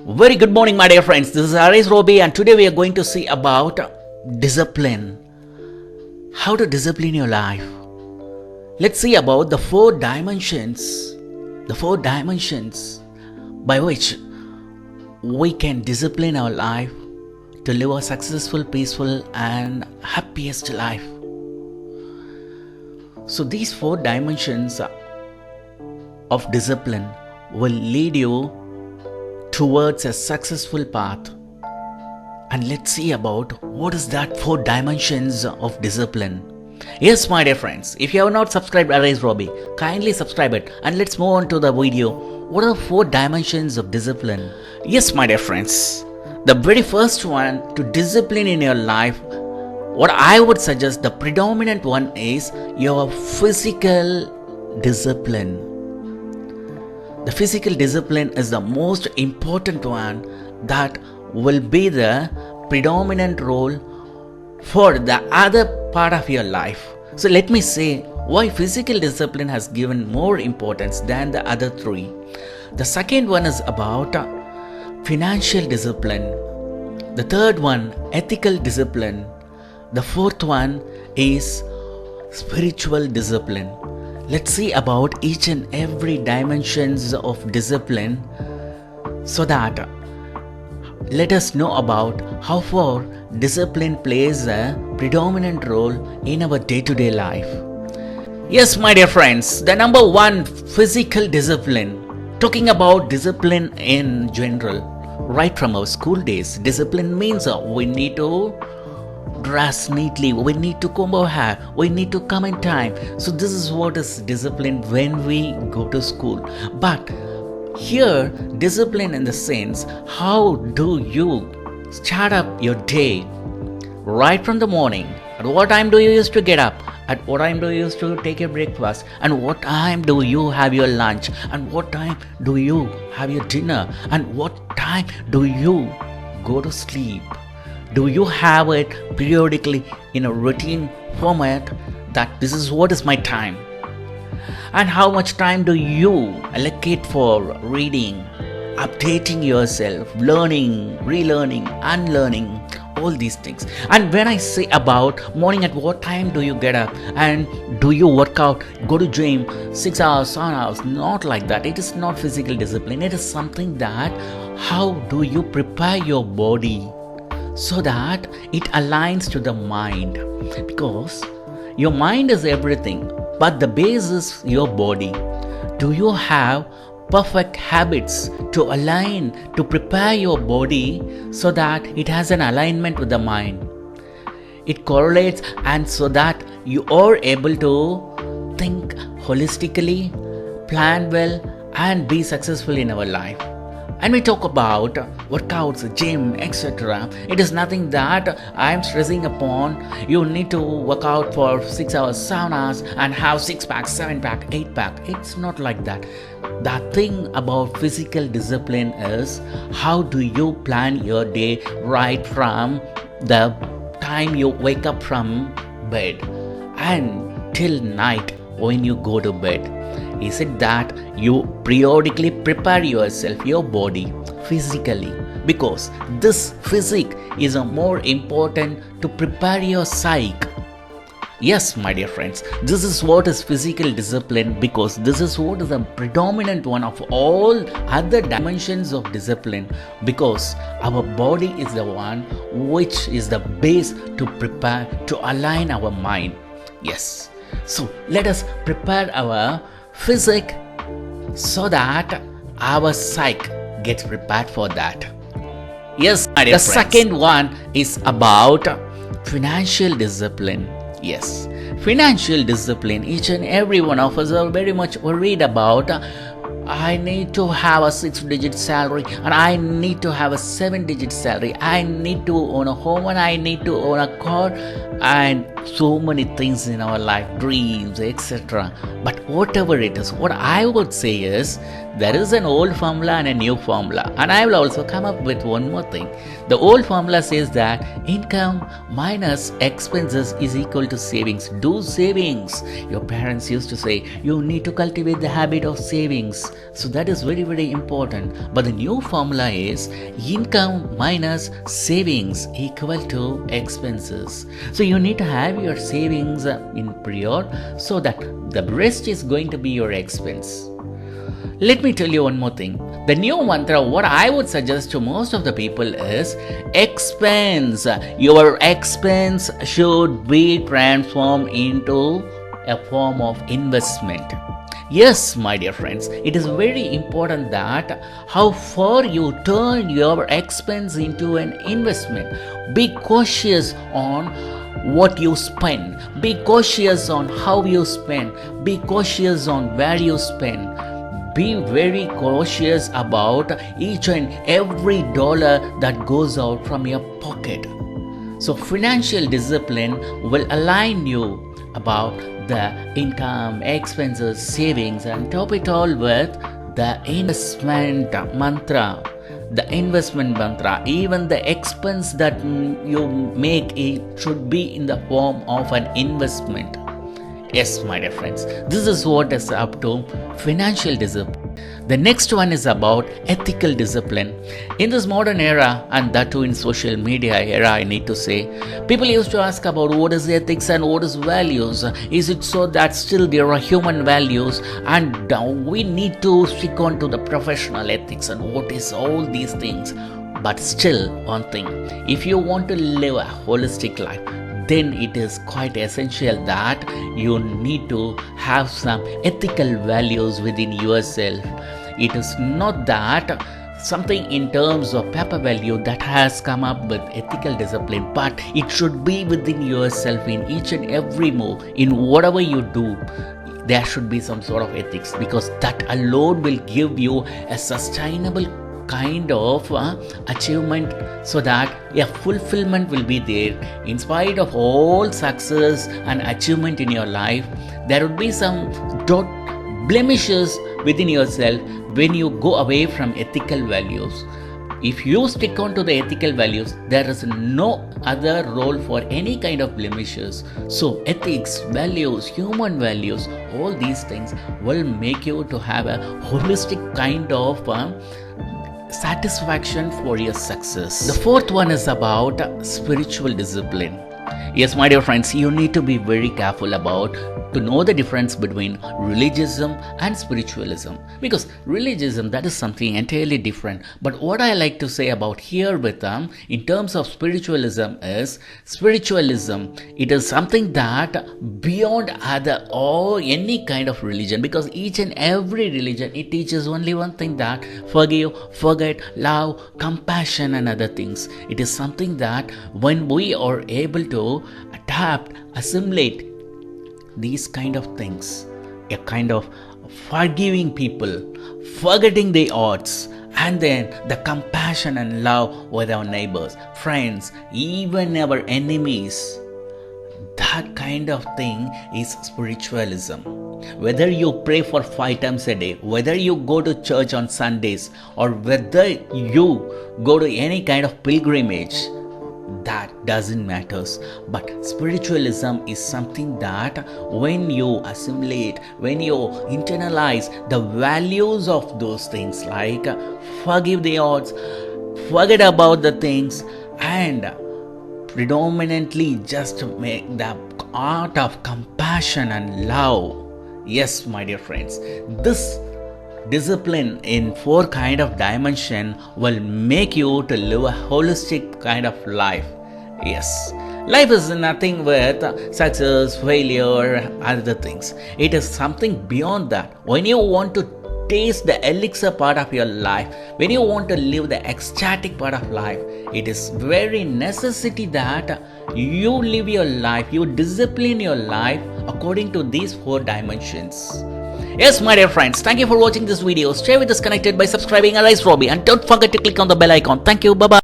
Very good morning, my dear friends. This is ariseroby, and today we are going to see about discipline. How to discipline your life. Let's see about the four dimensions by which we can discipline our life to live a successful, peaceful, and happiest life. So these four dimensions of discipline will lead you towards a successful path. And let's see about what is that four dimensions of discipline. Yes, my dear friends, if you have not subscribed ariseroby, kindly subscribe it, and let's move on to the video. What are the four dimensions of discipline? Yes, my dear friends, the very first one to discipline in your life, what I would suggest, the predominant one is your physical discipline. The physical discipline is the most important one that will be the predominant role for the other part of your life. So let me say why physical discipline has given more importance than the other three. The second one is about financial discipline. The third one, ethical discipline. The fourth one is spiritual discipline. Let's see about each and every dimensions of discipline so that let us know about how far discipline plays a predominant role in our day-to-day life. Yes, my dear friends, the number one, physical discipline. Talking about discipline in general, right from our school days, discipline means we need to dress neatly, we need to comb our hair, we need to come in time. So this is what is discipline when we go to school. But here, discipline in the sense, how do you start up your day right from the morning? At what time do you used to get up? At what time do you used to take your breakfast? And what time do you have your lunch? And what time do you have your dinner? And what time do you go to sleep? Do you have it periodically in a routine format that this is what is my time? And how much time do you allocate for reading, updating yourself, learning, relearning, unlearning, all these things? And when I say about morning, at what time do you get up? And do you work out, go to gym 6 hours, 7 hours? Not like that. It is not physical discipline. It is something that how do you prepare your body so that it aligns to the mind, because your mind is everything, but the base is your body. Do you have perfect habits to align, to prepare your body so that it has an alignment with the mind? It correlates, and so that you are able to think holistically, plan well, and be successful in our life. And we talk about workouts, gym, etc. It is nothing that I am stressing upon. You need to work out for 6 hours, 7 hours and have 6-pack, 7-pack, 8-pack. It's not like that. The thing about physical discipline is how do you plan your day right from the time you wake up from bed and till night when you go to bed. Is it that you periodically prepare yourself, your body, physically? Because this physique is a more important to prepare your psyche. Yes, my dear friends, this is what is physical discipline, because this is what is the predominant one of all other dimensions of discipline, because our body is the one which is the base to prepare, to align our mind. Yes. So let us prepare our physique so that our psyche gets prepared for that. Yes, my dear friends. The second one is about financial discipline. Yes, financial discipline. Each and every one of us are very much worried about I need to have a 6-digit salary, and I need to have a 7-digit salary. I need to own a home, and I need to own a car, and so many things in our life, dreams, etc. But whatever it is, what I would say is there is an old formula and a new formula. And I will also come up with one more thing. The old formula says that income minus expenses is equal to savings. Do savings. Your parents used to say you need to cultivate the habit of savings. So that is very, very important. But the new formula is income minus savings equal to expenses. So you need to have your savings in prior so that the rest is going to be your expense. Let me tell you one more thing. The new mantra, what I would suggest to most of the people is expense. Your expense should be transformed into a form of investment. Yes, my dear friends, it is very important that how far you turn your expense into an investment. Be cautious on what you spend. Be cautious on how you spend. Be cautious on where you spend. Be very cautious about each and every dollar that goes out from your pocket. So financial discipline will align you about the income, expenses, savings, and top it all with the investment mantra. The investment mantra, even the expense that you make, it should be in the form of an investment. Yes, my dear friends, this is what is up to financial discipline. The next one is about ethical discipline. In this modern era, and that too in social media era, I need to say, people used to ask about what is ethics and what is values. Is it so that still there are human values and we need to stick on to the professional ethics and what is all these things? But still, one thing, if you want to live a holistic life, then it is quite essential that you need to have some ethical values within yourself. It is not that something in terms of paper value that has come up with ethical discipline, but it should be within yourself in each and every move, in whatever you do. There should be some sort of ethics, because that alone will give you a sustainable kind of achievement, so that a fulfillment will be there. In spite of all success and achievement in your life, there would be some blemishes within yourself when you go away from ethical values. If you stick on to the ethical values, there is no other role for any kind of blemishes. So ethics, values, human values, all these things will make you to have a holistic kind of satisfaction for your success. The fourth one is about spiritual discipline. Yes, my dear friends, you need to be very careful about to know the difference between religiousm and spiritualism, because religiousm, that is something entirely different. But what I like to say about here with them in terms of spiritualism is spiritualism, it is something that beyond other or any kind of religion, because each and every religion, it teaches only one thing, that forgive, forget, love, compassion and other things. It is something that when we are able to adapt, assimilate these kind of things, a kind of forgiving people, forgetting the odds, and then the compassion and love with our neighbors, friends, even our enemies. That kind of thing is spiritualism. Whether you pray for 5 times a day, whether you go to church on Sundays, or whether you go to any kind of pilgrimage, that doesn't matter. But spiritualism is something that when you assimilate, when you internalize the values of those things, like forgive the odds, forget about the things, and predominantly just make the art of compassion and love. Yes, my dear friends, this discipline in 4 kind of dimension will make you to live a holistic kind of life. Yes, life is nothing with success, failure, other things. It is something beyond that. When you want to taste the elixir part of your life, when you want to live the ecstatic part of life, it is very necessity that you live your life, you discipline your life according to these 4 dimensions. Yes, my dear friends, thank you for watching this video. Stay with us connected by subscribing ariseroby, and don't forget to click on the bell icon. Thank you. Bye-bye.